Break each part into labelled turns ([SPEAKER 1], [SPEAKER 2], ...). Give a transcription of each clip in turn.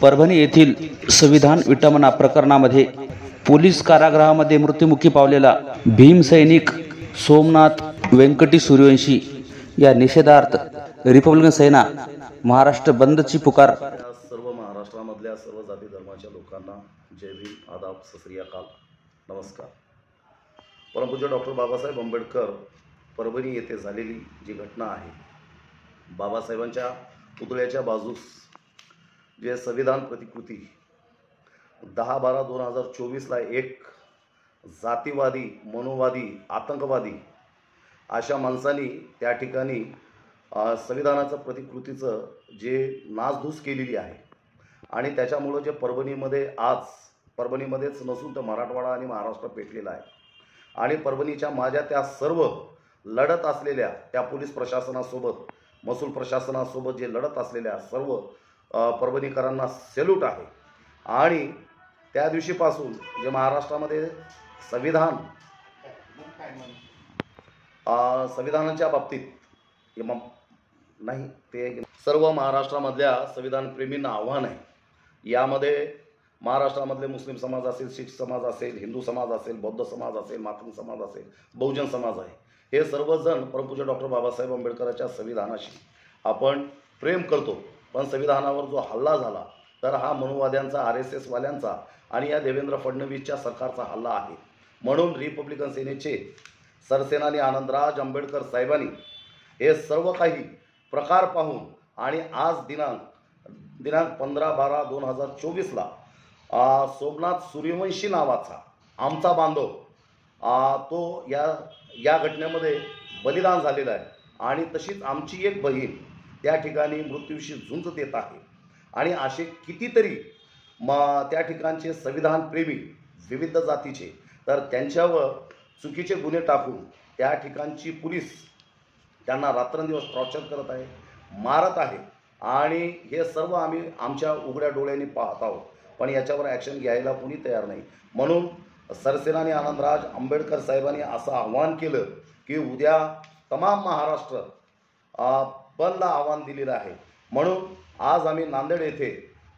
[SPEAKER 1] परभणी येथील संविधान विटंबना प्रकरणामध्ये पोलीस कारागृहामध्ये मृत्युमुखी पावलेला भीमसैनिक सोमनाथ व्यंकटी सूर्यवंशी या निषेधार्थ रिपब्लिकन सेना महाराष्ट्र बंदची पुकार।
[SPEAKER 2] सर्व महाराष्ट्रामधल्या सर्व जाती धर्माच्या लोकांना जय भीम, आदाब, सत श्री अकाल, नमस्कार। परमपूज्य डॉक्टर बाबासाहेब आंबेडकर परभणी येथे झालेली जी घटना आहे, बाबासाहेबांच्या पुतळ्याच्या बाजूस जे संविधान प्रतिकृती 10/12/2024 एक जातीवादी, मनोवादी, आतंकवादी अशा माणसांनी त्या ठिकाणी संविधानाचं प्रतिकृतीचं जे नासधूस केलेली आहे आणि त्याच्यामुळं जे परभणीमध्येच नसून तर मराठवाडा आणि महाराष्ट्र पेटलेला आहे आणि परभणीच्या माझ्या त्या सर्व लढत असलेल्या त्या पोलीस प्रशासनासोबत, महसूल प्रशासनासोबत जे लढत असलेल्या सर्व परभणीकरांना सॅल्यूट आहे। आणि त्या दिवशीपासून जे महाराष्ट्रामध्ये संविधानाच्या बाबतीत नाही ते सर्व महाराष्ट्रामधल्या संविधान प्रेमींना आव्हान आहे। यामध्ये महाराष्ट्रामधले मुस्लिम समाज असेल, शीख समाज असेल, हिंदू समाज असेल, बौद्ध समाज असेल, मातंग समाज असेल, बहुजन समाज आहे, हे सर्वजण परमपूज्य डॉक्टर बाबासाहेब आंबेडकरांच्या संविधानाशी आपण प्रेम करतो। पण संविधानावर जो हल्ला झाला तर हा मनोवाद्यांचा, RSS वाल्यांचा आणि या देवेंद्र फडणवीसच्या सरकारचा हल्ला आहे। म्हणून रिपब्लिकन सेनेचे सरसेनानी आनंदराज आंबेडकर साहेबांनी हे सर्व काही प्रकार पाहून आणि आज दिनांक 15/12/2024 सोमनाथ सूर्यवंशी नावाचा आमचा बांधव तो या घटनेमध्ये बलिदान झालेला आहे आणि तशीच आमची एक बहीण त्या ठिकाणी मृत्यूशी झुंज देत आहे। आणि असे कितीतरी त्या ठिकाणचे संविधान प्रेमी विविध जातीचे तर त्यांच्यावर चुकीचे गुन्हे टाकून त्या ठिकाणची पोलीस त्यांना रात्रंदिवस टॉर्चर करत आहे, मारत आहे आणि हे सर्व आम्ही आमच्या उघड्या डोळ्यांनी पाहत आहोत। पण याच्यावर ॲक्शन घ्यायला कोणी तयार नाही। म्हणून सरसेनानी आनंदराज आंबेडकर साहेबांनी असं आव्हान केलं की उद्या तमाम महाराष्ट्र बंदला आव्हान दिलेलं आहे। म्हणून आज आम्ही नांदेड येथे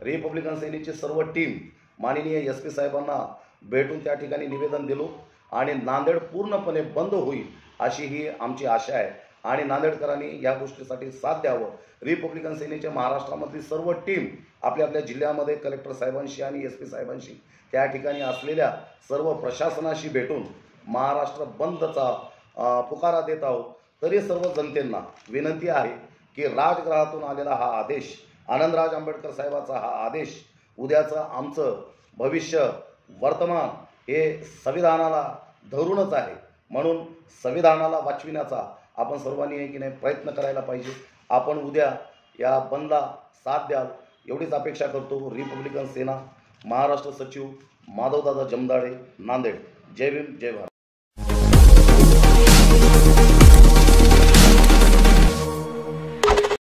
[SPEAKER 2] रिपब्लिकन सेनेची सर्व टीम माननीय SP साहेबांना भेटून त्या ठिकाणी निवेदन दिलो आणि नांदेड पूर्णपणे बंद होईल अशी ही आमची आशा आहे आणि नांदेडकरांनी या गोष्टीसाठी साथ द्यावं। रिपब्लिकन सेनेच्या महाराष्ट्रामधली सर्व टीम आपल्या जिल्ह्यामध्ये कलेक्टर साहेबांशी आणि SP साहेबांशी त्या ठिकाणी असलेल्या सर्व प्रशासनाशी भेटून महाराष्ट्र बंदचा पुकारा देत आहोत। तरी सर्व जनतेंना विनंती आहे की राजगृहातून आलेला हा आदेश, आनंदराज आंबेडकर साहेबाचा हा आदेश, उद्याचं आमचं भविष्य, वर्तमान हे संविधानाला धरूनच आहे। म्हणून संविधानाला वाचविण्याचा आपण सर्वांनी एकीने प्रयत्न करायला पाहिजे। आपण उद्या या बंदला साथ द्याल एवढीच अपेक्षा करतो। रिपब्लिकन सेना महाराष्ट्र सचिव माधवदादा जमदाडे, नांदेड। जय भीम, जय भारत।